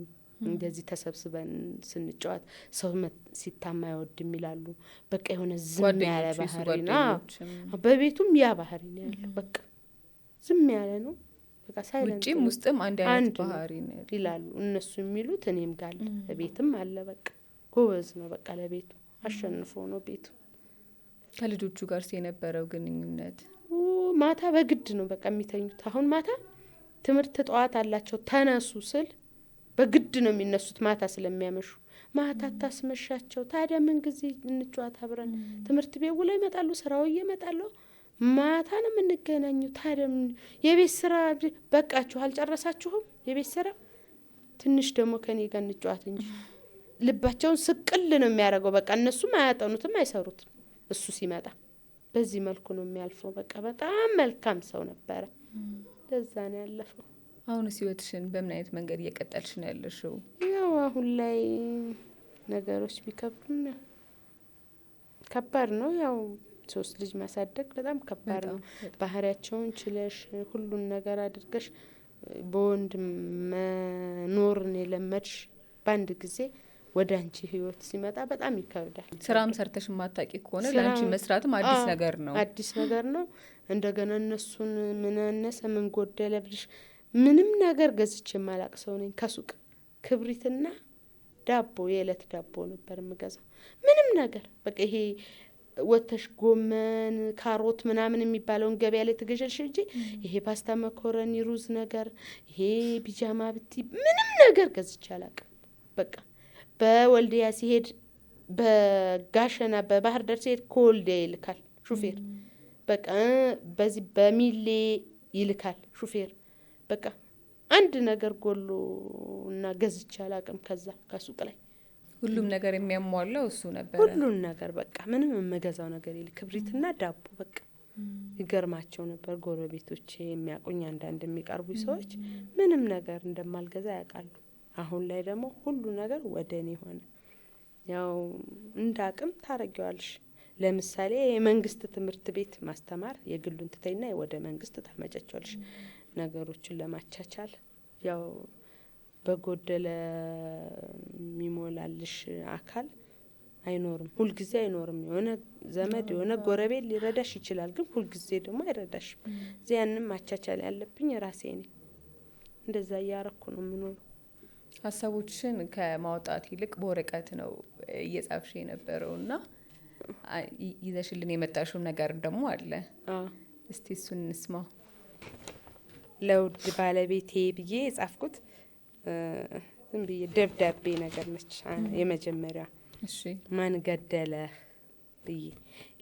እንደዚህ ተሰብስበን ስንጫወት ሰው ሲታማ አይወድም ይላሉ። በቃ የሆነ ዝም ያለ ባህሪ ነው። በቤቱም ያ ባህሪ ነው ያለው። በቃ ዝም ያለ ነው። በቃ ሳይለንት ውጪም ውስጥም አንድ አይነት ባህሪ ነው ይላሉ እነሱ የሚሉት። እኔም ጋር ቤትም አለ። በቃ ጎበዝ ነው። በቃ ለቤቱ አሸንፎ ነው ቤቱ። ከልጆቹ ጋር የነበረው ግንኙነት ማታ በግድ ነው በቃ የሚተኙት። አሁን ማታ ትምህርት ጠዋት አላቸው ተነሱ ስል በግድ ነው የሚነሱት ማታ ስለሚያመሹ። ማታ ታስመሻቸው ታዲያ ምን ጊዜ እንጫወት አብረን። ትምህርት ቤት ውለው ይመጣሉ፣ ስራው እየመጣሉ ማታ ነው የምንገናኘው። ታዲያ የቤት ስራ በቃችሁ አልጨረሳችሁም? የቤት ስራ ትንሽ ደግሞ ከኔ ጋር እንጫወት እንጂ ልባቸውን ስቅል ነው የሚያደርገው። በቃ እነሱም አያጠኑትም አይሰሩትም። እሱ ሲመጣ በዚህ መልኩ ነው የሚያልፈው። በቃ በጣም መልካም ሰው ነበረ። ለዛ ነው ያለፈው። አሁንስ ህይወትሽን በምን አይነት መንገድ እየቀጠልሽ ነው ያለሽው? ያው አሁን ላይ ነገሮች ቢከብዱም ከባድ ነው። ያው 3 ልጅ ማሳደግ በጣም ከባድ ነው። ባህሪያቸውን ችለሽ ሁሉን ነገር አድርገሽ በወንድ መኖርን የለመድሽ በአንድ ጊዜ ወደ አንቺ ህይወት ሲመጣ በጣም ይከብዳል። ስራም ሰርተሽ ማታቂ ከሆነ ለአንቺ መስራትም አዲስ ነገር ነው። አዲስ ነገር ነው። እንደገና እነሱን ምን አነሰ ምን ጎደለ ብልሽ ምንም ነገር ገዝቼ ማላቅ ሰው ነኝ። ከሱቅ ክብሪትና ዳቦ የእለት ዳቦ ነበር የምገዛው። ምንም ነገር በቃ ይሄ ወተሽ ጎመን ካሮት ምናምን የሚባለውን ገበያ ላይ ትገዣልሽ እንጂ ይሄ ፓስታ መኮረኒ ሩዝ ነገር ይሄ ቢጃማ ብቲ ምንም ነገር ገዝቼ አላቅም። በቃ በወልዲያ ሲሄድ በጋሸና በባህር ዳር ሲሄድ ከወልዲያ ይልካል ሹፌር። በቃ በዚህ በሚሌ ይልካል ሹፌር። በቃ አንድ ነገር ጎሎ እና ገዝቼ አላቅም። ከዛ ከሱቅ ላይ ሁሉም ነገር የሚያሟላው እሱ ነበር። ሁሉም ነገር በቃ ምንም የምገዛው ነገር የለ። ክብሪትና ዳቦ በቃ ይገርማቸው ነበር ጎረቤቶቼ የሚያቁኝ አንዳንድ የሚቀርቡኝ ሰዎች ምንም ነገር እንደማልገዛ ያውቃሉ። አሁን ላይ ደግሞ ሁሉ ነገር ወደኔ ሆነ። ያው እንዳቅም ታረጊዋለሽ። ለምሳሌ የመንግስት ትምህርት ቤት ማስተማር የግሉን ትተይና ወደ መንግስት ታመጫቸዋለሽ ነገሮችን ለማቻቻል። ያው በጎደለ የሚሞላልሽ አካል አይኖርም፣ ሁልጊዜ አይኖርም። የሆነ ዘመድ የሆነ ጎረቤት ሊረዳሽ ይችላል፣ ግን ሁልጊዜ ደግሞ አይረዳሽም። ዚያንም ማቻቻል ያለብኝ ራሴ ነኝ። እንደዛ እያረኩ ነው የምኖረው። ሀሳቦችን ከማውጣት ይልቅ በወረቀት ነው እየጻፍሽ የነበረውና ይዘሽልን የመጣሽው ነገር ደግሞ አለ። እስቲ እሱን እንስማው። ለውድ ባለቤቴ ብዬ የጻፍኩት ዝም ብዬ ደብዳቤ ነገር ነች የመጀመሪያ። እሺ ማን ገደለህ ብዬ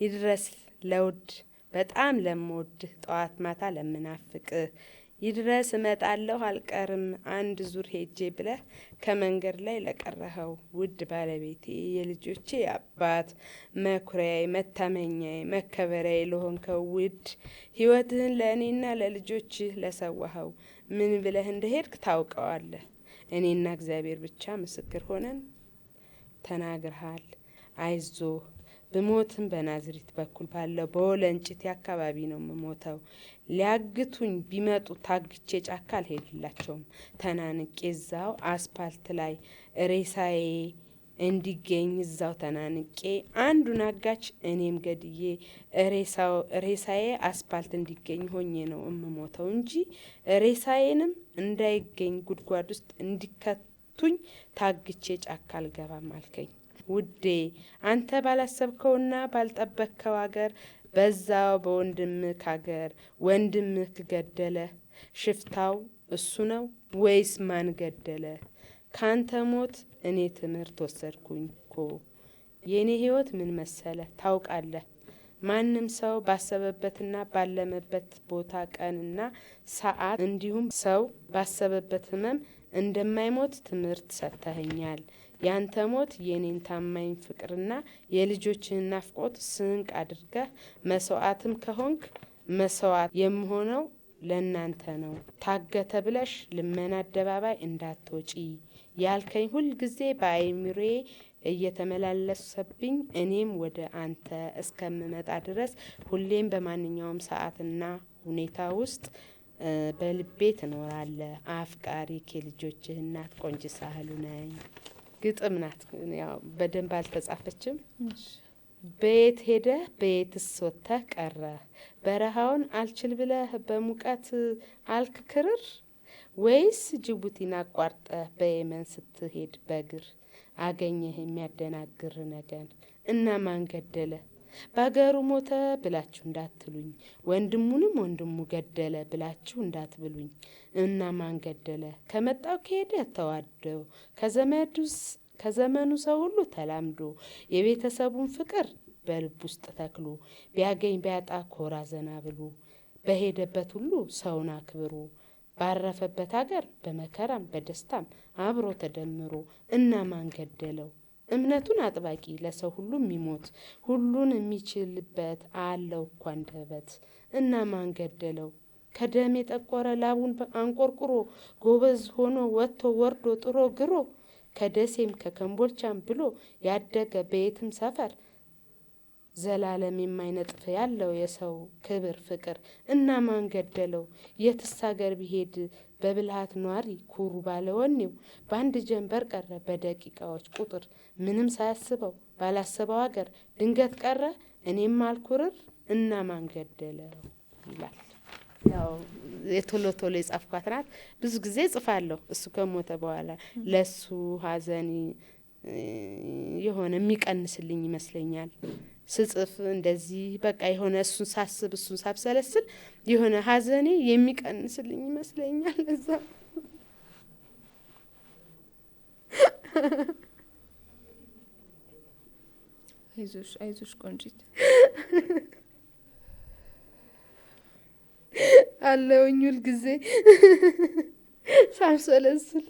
ይድረስ ለውድ በጣም ለምወድህ ጠዋት ማታ ለምናፍቅህ ይድረስ እመጣለሁ አልቀርም አንድ ዙር ሄጄ ብለህ ከመንገድ ላይ ለቀረኸው ውድ ባለቤቴ የልጆቼ አባት መኩሪያዬ መታመኛዬ መከበሪያዬ ለሆንከው ውድ ሕይወትህን ለእኔና ለልጆችህ ለሰዋኸው ምን ብለህ እንደሄድክ ታውቀዋለህ። እኔና እግዚአብሔር ብቻ ምስክር ሆነን ተናግረሃል። አይዞህ ብሞትም በናዝሪት በኩል ባለው በወለንጭቴ አካባቢ ነው የምሞተው። ሊያግቱኝ ቢመጡ ታግቼ ጫካ አልሄድላቸውም። ተናንቄ እዛው አስፓልት ላይ ሬሳዬ እንዲገኝ እዛው ተናንቄ አንዱን አጋች እኔም ገድዬ ሬሳዬ አስፓልት እንዲገኝ ሆኜ ነው የምሞተው እንጂ ሬሳዬንም እንዳይገኝ ጉድጓድ ውስጥ እንዲከቱኝ ታግቼ ጫካ አልገባም አልከኝ። ውዴ አንተ ባላሰብከውና ባልጠበቅከው አገር በዛው በወንድምህ አገር ወንድምህ ገደለ። ሽፍታው እሱ ነው ወይስ ማን ገደለ? ካንተ ሞት እኔ ትምህርት ወሰድኩኝ እኮ። የእኔ ሕይወት ምን መሰለ ታውቃለህ? ማንም ሰው ባሰበበትና ባለመበት ቦታ ቀንና ሰዓት እንዲሁም ሰው ባሰበበት ህመም እንደማይሞት ትምህርት ሰጥተኸኛል። ያንተ ሞት የኔን ታማኝ ፍቅርና የልጆችህን ናፍቆት ስንቅ አድርገህ መስዋዕትም ከሆንክ መስዋዕት የምሆነው ለእናንተ ነው። ታገተ ብለሽ ልመና አደባባይ እንዳትወጪ ያልከኝ ሁልጊዜ በአይምሮዬ እየተመላለሰብኝ እኔም ወደ አንተ እስከምመጣ ድረስ ሁሌም በማንኛውም ሰዓትና ሁኔታ ውስጥ በልቤ ትኖራለህ። አፍቃሪ የልጆችህ እናት ቆንጅ ሳህሉ ነኝ። ግጥም ናት፣ ያው በደንብ አልተጻፈችም። በየት ሄደህ በየትስ ወጥተህ ቀረህ? በረሃውን አልችል ብለህ በሙቀት አልክ ክርር? ወይስ ጅቡቲን አቋርጠህ በየመን ስትሄድ በእግር አገኘህ የሚያደናግር ነገር? እና ማን ገደለ? በአገሩ ሞተ ብላችሁ እንዳትሉኝ፣ ወንድሙንም ወንድሙ ገደለ ብላችሁ እንዳትብሉኝ። እና ማን ገደለ? ከመጣው ከሄደ ተዋደው ከዘመኑ ሰው ሁሉ ተላምዶ የቤተሰቡን ፍቅር በልብ ውስጥ ተክሎ ቢያገኝ ቢያጣ ኮራ ዘና ብሎ በሄደበት ሁሉ ሰውን አክብሮ ባረፈበት ሀገር በመከራም በደስታም አብሮ ተደምሮ እና ማን ገደለው? እምነቱን አጥባቂ ለሰው ሁሉ የሚሞት ሁሉን የሚችልበት አለው እኮ አንደበት። እና ማን ገደለው? ከደም የጠቆረ ላቡን አንቆርቁሮ ጎበዝ ሆኖ ወጥቶ ወርዶ ጥሮ ግሮ ከደሴም ከከምቦልቻም ብሎ ያደገ በየትም ሰፈር ዘላለም የማይነጥፍ ያለው የሰው ክብር ፍቅር እና ማን ገደለው የትስ ሀገር ቢሄድ በብልሃት ኗሪ ኩሩ ባለወኔው በአንድ ጀንበር ቀረ በደቂቃዎች ቁጥር ምንም ሳያስበው ባላሰበው ሀገር ድንገት ቀረ እኔም አልኩርር እና ማን ገደለው ይላል። ያው የቶሎ ቶሎ የጻፍኳት ናት። ብዙ ጊዜ ጽፋለሁ እሱ ከሞተ በኋላ ለሱ ሀዘን የሆነ የሚቀንስልኝ ይመስለኛል። ስጽፍ እንደዚህ በቃ የሆነ እሱን ሳስብ እሱን ሳብሰለስል የሆነ ሀዘኔ የሚቀንስልኝ ይመስለኛል። እዛ አይዞሽ ቆንጂት አለውኝ ሁል ጊዜ ሳብሰለስል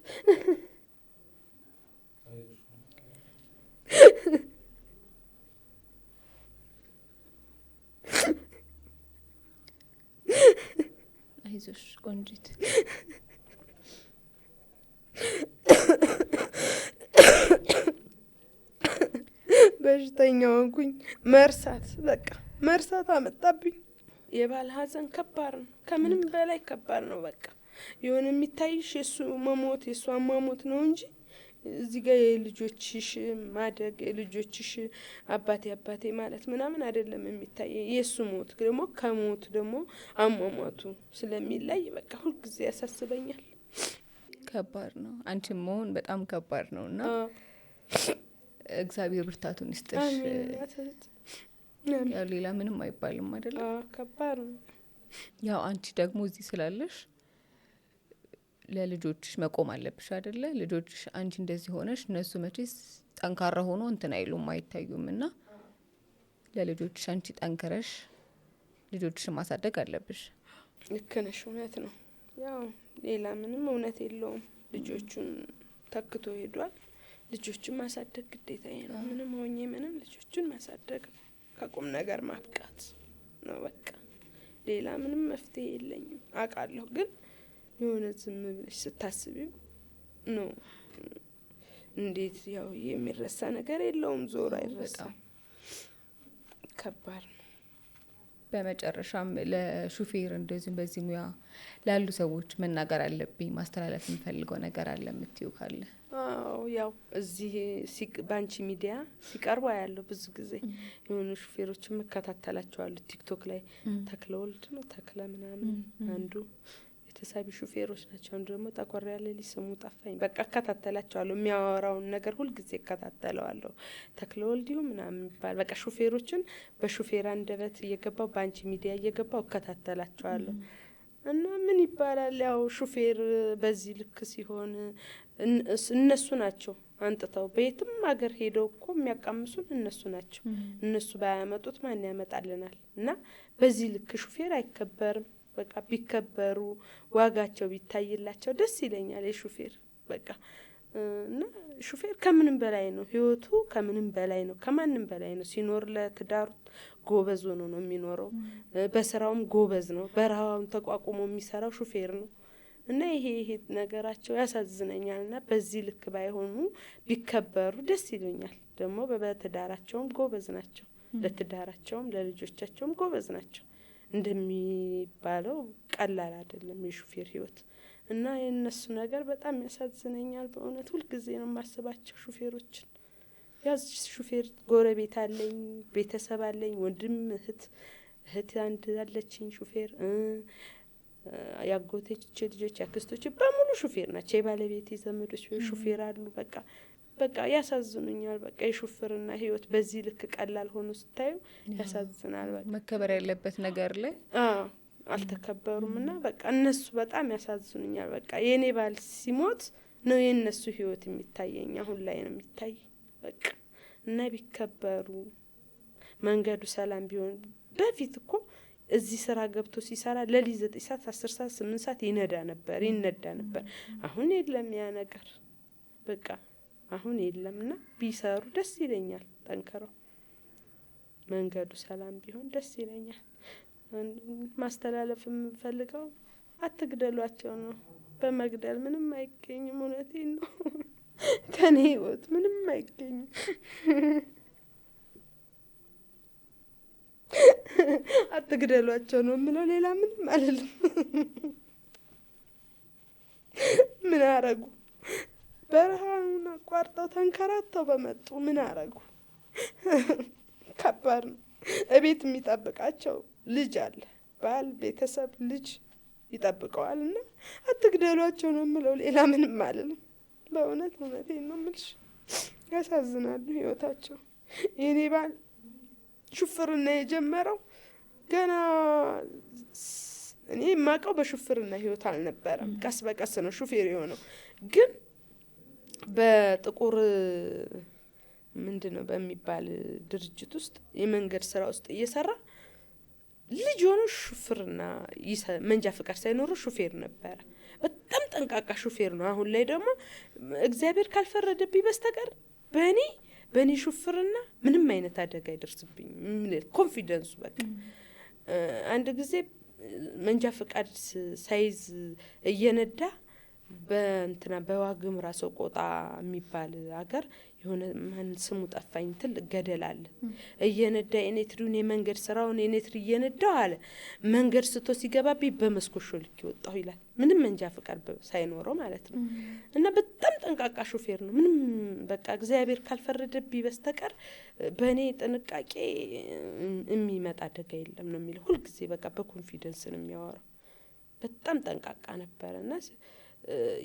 አይዞሽ ቆንጂት በሽተኛ ሆንኩኝ። መርሳት በቃ መርሳት አመጣብኝ። የባል ሀዘን ከባድ ነው፣ ከምንም በላይ ከባድ ነው። በቃ የሆነ የሚታይሽ የሱ መሞት የሱ አሟሞት ነው እንጂ እዚህ ጋር የልጆችሽ ማደግ የልጆችሽ አባቴ አባቴ ማለት ምናምን አይደለም የሚታይ። የሱ ሞት ደግሞ ከሞት ደግሞ አሟሟቱ ስለሚለይ በቃ ሁልጊዜ ያሳስበኛል። ከባድ ነው። አንቺም መሆን በጣም ከባድ ነው እና እግዚአብሔር ብርታቱን ይስጥሽ። ያው ሌላ ምንም አይባልም አይደል? ከባድ ነው። ያው አንቺ ደግሞ እዚህ ስላለሽ ለልጆችሽ መቆም አለብሽ አይደለ? ልጆችሽ አንቺ እንደዚህ ሆነሽ እነሱ መቼስ ጠንካራ ሆኖ እንትን አይሉም አይታዩም። እና ለልጆችሽ አንቺ ጠንክረሽ ልጆችሽን ማሳደግ አለብሽ። ልክ ነሽ፣ እውነት ነው። ያው ሌላ ምንም እውነት የለውም። ልጆቹን ተክቶ ሄዷል። ልጆቹን ማሳደግ ግዴታዬ ነው። ምንም ሆኜ ምንም ልጆቹን ማሳደግ ነው። ከቁም ነገር ማብቃት ነው በቃ። ሌላ ምንም መፍትሄ የለኝም አውቃለሁ። ግን የሆነ ዝም ብለሽ ስታስቢው ነው እንዴት ያው የሚረሳ ነገር የለውም። ዞር አይረሳም። ከባድ ነው። በመጨረሻም ለሹፌር እንደዚሁም በዚህ ሙያ ላሉ ሰዎች መናገር አለብኝ ማስተላለፍ የምፈልገው ነገር አለ የምትይው ካለ? አዎ ያው እዚህ ባንቺ ሚዲያ ሲቀርቡ ያለው ብዙ ጊዜ የሆኑ ሹፌሮችን መከታተላቸዋለሁ። ቲክቶክ ላይ ተክለወልድ ነው ተክለ ምናምን አንዱ የተሳቢ ሹፌሮች ናቸው። አንዱ ደግሞ ጠቆር ያለ ሊስሙ ጠፋኝ። በቃ እከታተላቸዋለሁ። የሚያወራውን ነገር ሁልጊዜ እከታተለዋለሁ። ተክለወልዲሁ ምናምን የሚባል በቃ ሹፌሮችን በሹፌር አንደበት እየገባው በአንቺ ሚዲያ እየገባው እከታተላቸዋለሁ። እና ምን ይባላል ያው ሹፌር በዚህ ልክ ሲሆን እነሱ ናቸው አንጥተው በየትም ሀገር ሄደው እኮ የሚያቃምሱን እነሱ ናቸው። እነሱ ባያመጡት ማን ያመጣልናል? እና በዚህ ልክ ሹፌር አይከበርም። በቃ ቢከበሩ ዋጋቸው ቢታይላቸው ደስ ይለኛል። የሹፌር በቃ እና ሹፌር ከምንም በላይ ነው። ህይወቱ ከምንም በላይ ነው። ከማንም በላይ ነው። ሲኖር ለትዳሩ ጎበዝ ሆኖ ነው የሚኖረው። በስራውም ጎበዝ ነው። በረሃውን ተቋቁሞ የሚሰራው ሹፌር ነው። እና ይሄ ነገራቸው ያሳዝነኛል። እና በዚህ ልክ ባይሆኑ ቢከበሩ ደስ ይለኛል። ደግሞ በትዳራቸውም ጎበዝ ናቸው። ለትዳራቸውም ለልጆቻቸውም ጎበዝ ናቸው። እንደሚባለው ቀላል አይደለም የሹፌር ህይወት። እና የእነሱ ነገር በጣም ያሳዝነኛል። በእውነት ሁልጊዜ ነው የማስባቸው ሹፌሮችን። ያዝ ሹፌር ጎረቤት አለኝ፣ ቤተሰብ አለኝ፣ ወንድም እህት አንድ አለችኝ ሹፌር፣ ያጎቴች ልጆች ያክስቶች በሙሉ ሹፌር ናቸው። የባለቤቴ ዘመዶች ሹፌር አሉ። በቃ ያሳዝኑኛል። በቃ የሹፍርና ህይወት በዚህ ልክ ቀላል ሆኖ ስታዩ ያሳዝናል። በቃ መከበር ያለበት ነገር ላይ አልተከበሩም። እና በቃ እነሱ በጣም ያሳዝኑኛል። በቃ የኔ ባል ሲሞት ነው የእነሱ ህይወት የሚታየኝ፣ አሁን ላይ ነው የሚታይ። በቃ እና ቢከበሩ መንገዱ ሰላም ቢሆን። በፊት እኮ እዚህ ስራ ገብቶ ሲሰራ ለሊት 9 ሰዓት 10 ሰዓት 8 ሰዓት ይነዳ ነበር። አሁን የለም ያ ነገር በቃ አሁን የለምና ቢሰሩ ደስ ይለኛል። ጠንከረው መንገዱ ሰላም ቢሆን ደስ ይለኛል። ማስተላለፍ የምፈልገው አትግደሏቸው ነው። በመግደል ምንም አይገኝም። እውነቴን ነው። ከኔ ህይወት ምንም አይገኝም። አትግደሏቸው ነው የምለው፣ ሌላ ምንም አልልም። ምን አረጉ? በረሃውን አቋርጠው ተንከራተው በመጡ ምን አረጉ? ከባድ ነው። እቤት የሚጠብቃቸው ልጅ አለ፣ ባል፣ ቤተሰብ፣ ልጅ ይጠብቀዋል። እና አትግደሏቸው ነው የምለው፣ ሌላ ምንም አልልም። በእውነት እውነቴን ነው የምልሽ። ያሳዝናሉ ህይወታቸው። የኔ ባል ሹፍርና የጀመረው ገና እኔ የማውቀው በሹፍርና ህይወት አልነበረም። ቀስ በቀስ ነው ሹፌር የሆነው። ግን በጥቁር ምንድነው በሚባል ድርጅት ውስጥ የመንገድ ስራ ውስጥ እየሰራ ልጅ ሆኖ ሹፍርና መንጃ ፍቃድ ሳይኖረው ሹፌር ነበረ። በጣም ጠንቃቃ ሹፌር ነው። አሁን ላይ ደግሞ እግዚአብሔር ካልፈረደብኝ በስተቀር በእኔ ሹፍርና ምንም አይነት አደጋ አይደርስብኝም። ኮንፊደንሱ በቃ አንድ ጊዜ መንጃ ፍቃድ ሳይዝ እየነዳ በዋግምራ ሰቆጣ የሚባል ሀገር የሆነ ማን ስሙ ጠፋኝ፣ ትልቅ ገደል አለ። እየነዳ የኔትሪውን የመንገድ ስራውን የኔትሪ እየነዳው አለ መንገድ ስቶ ሲገባብኝ በመስኮት ሾልኬ ወጣሁ ይላል። ምንም መንጃ ፍቃድ ሳይኖረው ማለት ነው። እና በጣም ጠንቃቃ ሹፌር ነው። ምንም በቃ እግዚአብሔር ካልፈረደብኝ በስተቀር በእኔ ጥንቃቄ የሚመጣ አደጋ የለም ነው የሚለው። ሁልጊዜ በቃ በኮንፊደንስ ነው የሚያወራው። በጣም ጠንቃቃ ነበረ። እና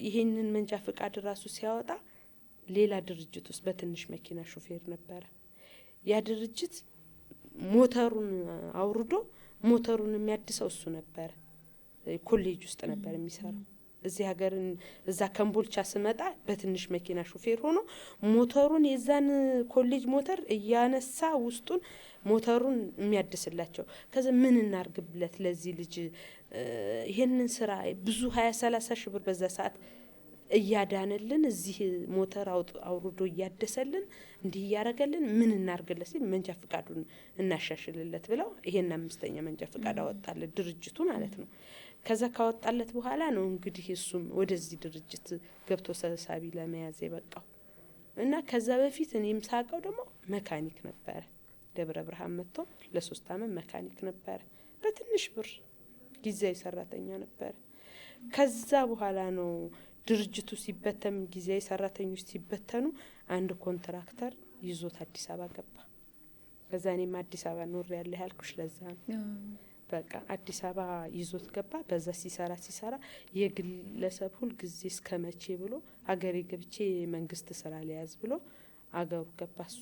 ይሄንን መንጃ ፍቃድ ራሱ ሲያወጣ ሌላ ድርጅት ውስጥ በትንሽ መኪና ሹፌር ነበረ። ያ ድርጅት ሞተሩን አውርዶ ሞተሩን የሚያድሰው እሱ ነበረ። ኮሌጅ ውስጥ ነበር የሚሰራው። እዚህ ሀገርን እዛ ከምቦልቻ ስመጣ በትንሽ መኪና ሹፌር ሆኖ ሞተሩን የዛን ኮሌጅ ሞተር እያነሳ ውስጡን ሞተሩን የሚያድስላቸው። ከዛ ምን እናርግብለት ለዚህ ልጅ ይሄንን ስራ ብዙ 20-30 ሺህ ብር በዛ ሰዓት እያዳነልን እዚህ ሞተር አውርዶ እያደሰልን እንዲህ እያረገልን ምን እናርግለት ሲል መንጃ ፍቃዱን እናሻሽልለት ብለው ይሄን 5ኛ መንጃ ፍቃድ አወጣለት ድርጅቱ ማለት ነው። ከዛ ካወጣለት በኋላ ነው እንግዲህ እሱም ወደዚህ ድርጅት ገብቶ ሰሳቢ ለመያዝ የበቃው። እና ከዛ በፊት እኔም ሳቀው ደግሞ መካኒክ ነበረ። ደብረ ብርሃን መጥቶ ለ3 አመት መካኒክ ነበረ። በትንሽ ብር ጊዜያዊ ሰራተኛ ነበረ። ከዛ በኋላ ነው ድርጅቱ ሲበተን ጊዜያዊ ሰራተኞች ሲበተኑ አንድ ኮንትራክተር ይዞት አዲስ አበባ ገባ። ከዛ እኔም አዲስ አበባ ኖር ያለ ያልኩሽ ለዛ ነው። በቃ አዲስ አበባ ይዞት ገባ። በዛ ሲሰራ የግለሰብ ሁሉ ጊዜ እስከመቼ ብሎ አገሬ ገብቼ መንግስት ስራ ሊያዝ ብሎ አገሩ ገባ። እሱ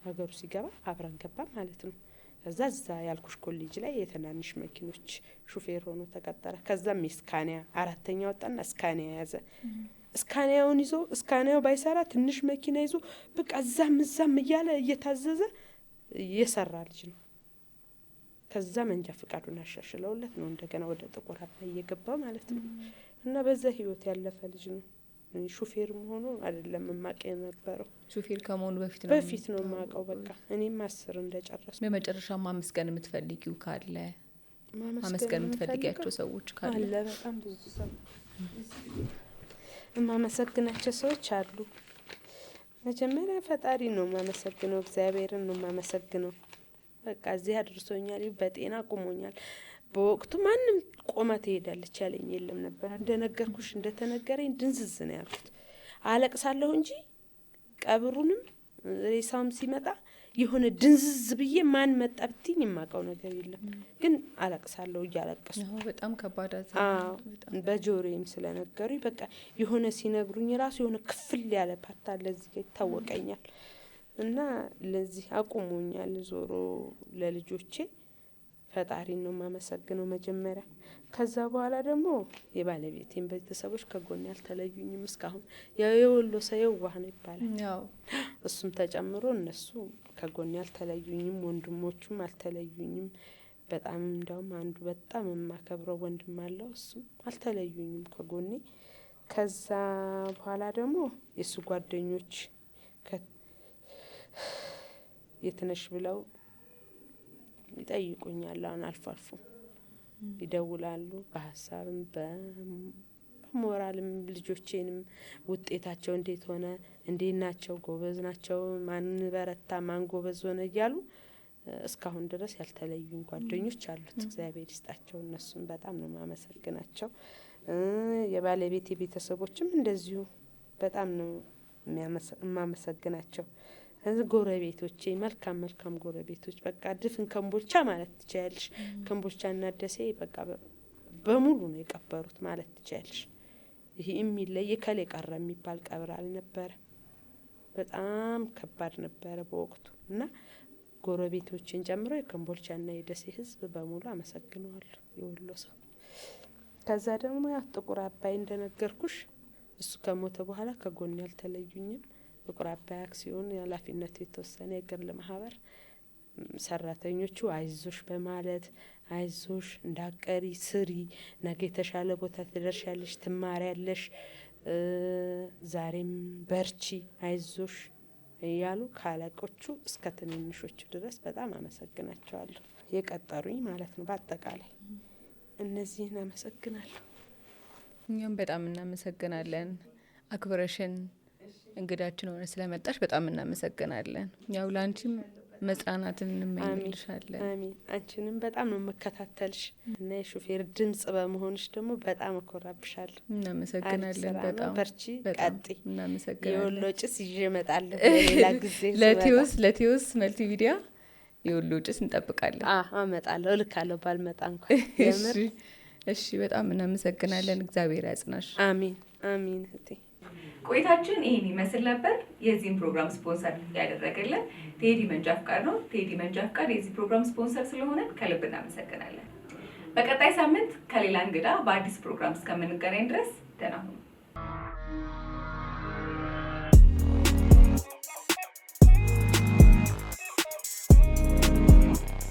አገሩ ሲገባ አብረን ገባ ማለት ነው። ከዛ እዛ ያልኩሽ ኮሌጅ ላይ የትናንሽ መኪኖች ሹፌር ሆኖ ተቀጠረ። ከዛም ስካኒያ 4ኛ ወጣና ስካኒያ ያዘ። ስካኒያውን ይዞ ስካኒያው ባይሰራ ትንሽ መኪና ይዞ በቃ እዛም እያለ እየታዘዘ የሰራ ልጅ ነው። ከዛ መንጃ ፍቃዱን አሻሽለውለት ነው እንደገና ወደ ጥቁር አባይ እየገባ ማለት ነው። እና በዛ ህይወት ያለፈ ልጅ ነው። ሹፌር ሆኖ አይደለም ማቀ የነበረው። ሹፌር ከመሆኑ በፊት ነው ማቀው። በቃ እኔም 10 እንደጨረስኩ በመጨረሻ ማመስገን የምትፈልጊው ካለ ማመስገን የምትፈልጊያቸው ሰዎች ካለ? አለ በጣም ብዙ ሰው ማመሰግናቸው ሰዎች አሉ። መጀመሪያ ፈጣሪ ነው ማመሰግነው፣ እግዚአብሔርን ነው ማመሰግነው። በቃ እዚህ አድርሶኛል፣ በጤና ቆሞኛል። በወቅቱ ማንም ቆማ ትሄዳለች ያለኝ የለም ነበር። እንደነገርኩሽ እንደተነገረኝ ድንዝዝ ነው ያልኩት። አለቅሳለሁ እንጂ ቀብሩንም ሬሳውም ሲመጣ የሆነ ድንዝዝ ብዬ ማን መጣ ብትኝ የማውቀው ነገር የለም። ግን አለቅሳለሁ እያለቀስኩ። በጣም ከባድ በጆሮዬም ስለነገሩኝ በቃ የሆነ ሲነግሩኝ ራሱ የሆነ ክፍል ያለ ፓርት አለ እዚህ ጋር ይታወቀኛል። እና ለዚህ አቁሞኛል። ዞሮ ለልጆቼ ፈጣሪን ነው ማመሰግነው መጀመሪያ። ከዛ በኋላ ደግሞ የባለቤቴን ቤተሰቦች ከጎን ያልተለዩኝም እስካሁን። ያው የወሎ ሰው የዋህ ነው ይባላል። እሱም ተጨምሮ እነሱ ከጎን ያልተለዩኝም፣ ወንድሞቹም አልተለዩኝም። በጣም እንደውም አንዱ በጣም የማከብረው ወንድም አለው፣ እሱም አልተለዩኝም ከጎኔ። ከዛ በኋላ ደግሞ የሱ ጓደኞች የትነሽ ብለው ይጠይቁኛል። አሁን አልፎ አልፎ ይደውላሉ። በሀሳብም ሞራልም ልጆቼንም ውጤታቸው እንዴት ሆነ፣ እንዴት ናቸው፣ ጎበዝ ናቸው፣ ማን በረታ፣ ማን ጎበዝ ሆነ እያሉ እስካሁን ድረስ ያልተለዩኝ ጓደኞች አሉት። እግዚአብሔር ይስጣቸው። እነሱም በጣም ነው ማመሰግናቸው። የባለቤቴ ቤተሰቦችም እንደዚሁ በጣም ነው የማመሰግናቸው። ጎረቤቶቼ መልካም ጎረቤቶች በቃ ድፍን ከምቦልቻ ማለት ትችያለሽ። ከምቦልቻና ደሴ በቃ በሙሉ ነው የቀበሩት ማለት ትችያለሽ። ይሄ የሚለይ ከሌ ቀረ የሚባል ቀብር አልነበረ። በጣም ከባድ ነበረ በወቅቱ እና ጎረቤቶችን ጨምሮ የከምቦልቻና የደሴ ሕዝብ በሙሉ አመሰግነዋለሁ። የወሎ ሰው ከዛ ደግሞ ያ ጥቁር አባይ እንደነገርኩሽ እሱ ከሞተ በኋላ ከጎን ያልተለዩኝም። ጥቁር አባይ አክሲዮን ኃላፊነቱ የተወሰነ የግል ማህበር ሰራተኞቹ አይዞሽ በማለት አይዞሽ እንዳቀሪ ስሪ፣ ነገ የተሻለ ቦታ ትደርሻለሽ፣ ትማሪያለሽ፣ ዛሬም በርቺ፣ አይዞሽ እያሉ ካለቆቹ እስከ ትንንሾቹ ድረስ በጣም አመሰግናቸዋለሁ። የቀጠሩኝ ማለት ነው። በአጠቃላይ እነዚህን አመሰግናለሁ። እኛም በጣም እናመሰግናለን። አክብረሽን እንግዳችን ሆነ ስለመጣሽ በጣም እናመሰግናለን። ያው ላንቺም መጽናናትን እንመኝልሻለን። አሜን። አንቺንም በጣም ነው መከታተልሽ እና የሹፌር ድምጽ በመሆንሽ ደግሞ በጣም እኮራብሻለሁ። እናመሰግናለን። በጣም በርቺ፣ ቀጤ። እናመሰግናለን። የወሎ ጭስ ይዤ እመጣለሁ ሌላ ጊዜ ለቴዎስ መልቲ ሚዲያ የወሎ ጭስ እንጠብቃለን። አመጣለሁ፣ እልካለሁ ባልመጣ እንኳን። እሺ፣ በጣም እናመሰግናለን። እግዚአብሔር ያጽናሽ። አሜን አሜን። እህቴ ቆይታችን ይህን ይመስል ነበር። የዚህን ፕሮግራም ስፖንሰር ያደረገልን ቴዲ መንጃ ፍቃድ ነው። ቴዲ መንጃ ፍቃድ የዚህ ፕሮግራም ስፖንሰር ስለሆነ ከልብ እናመሰግናለን። በቀጣይ ሳምንት ከሌላ እንግዳ በአዲስ ፕሮግራም እስከምንገናኝ ድረስ ደህና ሁኑ።